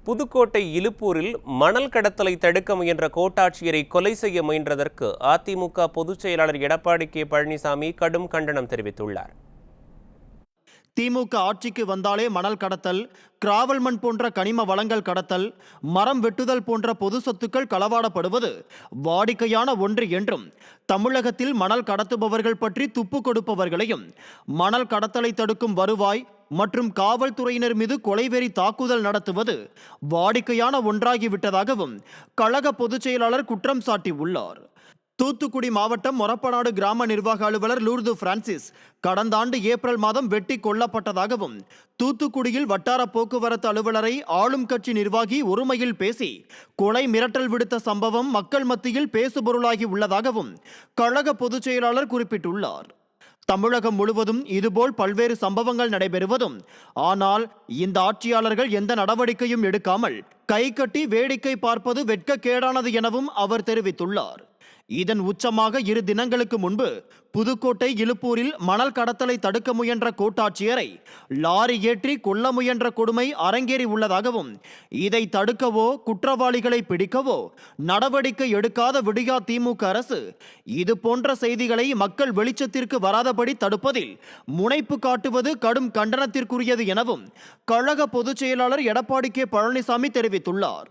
புதுக்கோட்டை இலுப்பூரில் மணல் கடத்தலை தடுக்க முயன்ற கோட்டாட்சியரை கொலை செய்ய முயன்றதற்கு அதிமுக பொதுச் செயலாளர் எடப்பாடி கே பழனிசாமி கடும் கண்டனம் தெரிவித்துள்ளார். திமுக ஆட்சிக்கு வந்தாலே மணல் கடத்தல், கிராவல் மண் போன்ற கனிம வளங்கள் கடத்தல், மரம் வெட்டுதல் போன்ற பொது சொத்துக்கள் களவாடப்படுவது வாடிக்கையான ஒன்று என்றும், தமிழகத்தில் மணல் கடத்துபவர்கள் பற்றி துப்பு கொடுப்பவர்களையும், மணல் கடத்தலை தடுக்கும் வருவாய் மற்றும் காவல்துறையினர் மீது கொலைவெறி தாக்குதல் நடத்துவது வாடிக்கையான ஒன்றாகிவிட்டதாகவும் கழக பொதுச் செயலாளர் குற்றம் சாட்டியுள்ளார். தூத்துக்குடி மாவட்டம் மொரப்பநாடு கிராம நிர்வாக அலுவலர் லூர்து பிரான்சிஸ் கடந்த ஆண்டு ஏப்ரல் மாதம் வெட்டி கொல்லப்பட்டதாகவும், தூத்துக்குடியில் வட்டார போக்குவரத்து அலுவலரை ஆளும் கட்சி நிர்வாகி ஒருமையில் பேசி கொலை மிரட்டல் விடுத்த சம்பவம் மக்கள் மத்தியில் பேசுபொருளாகி உள்ளதாகவும் கழக பொதுச் செயலாளர் குறிப்பிட்டுள்ளார். தமிழகம் முழுவதும் இதுபோல் பல்வேறு சம்பவங்கள் நடைபெறுவதும், ஆனால் இந்த ஆட்சியாளர்கள் எந்த நடவடிக்கையும் எடுக்காமல் கை கட்டி வேடிக்கை பார்ப்பது வெட்கக்கேடானது எனவும் அவர் தெரிவித்துள்ளார். இதன் உச்சமாக 2 தினங்களுக்கு முன்பு புதுக்கோட்டை இலுப்பூரில் மணல் கடத்தலை தடுக்க முயன்ற கோட்டாட்சியரை லாரி ஏற்றி கொல்ல முயன்ற கொடுமை அரங்கேறி உள்ளதாகவும், இதை தடுக்கவோ குற்றவாளிகளை பிடிக்கவோ நடவடிக்கை எடுக்காத விடியா திமுக அரசு இது போன்ற செய்திகளை மக்கள் வெளிச்சத்திற்கு வராதபடி தடுப்பதில் முனைப்பு காட்டுவது கடும் கண்டனத்திற்குரியது எனவும் கழக பொதுச் செயலாளர் எடப்பாடி கே பழனிசாமி தெரிவித்துள்ளார்.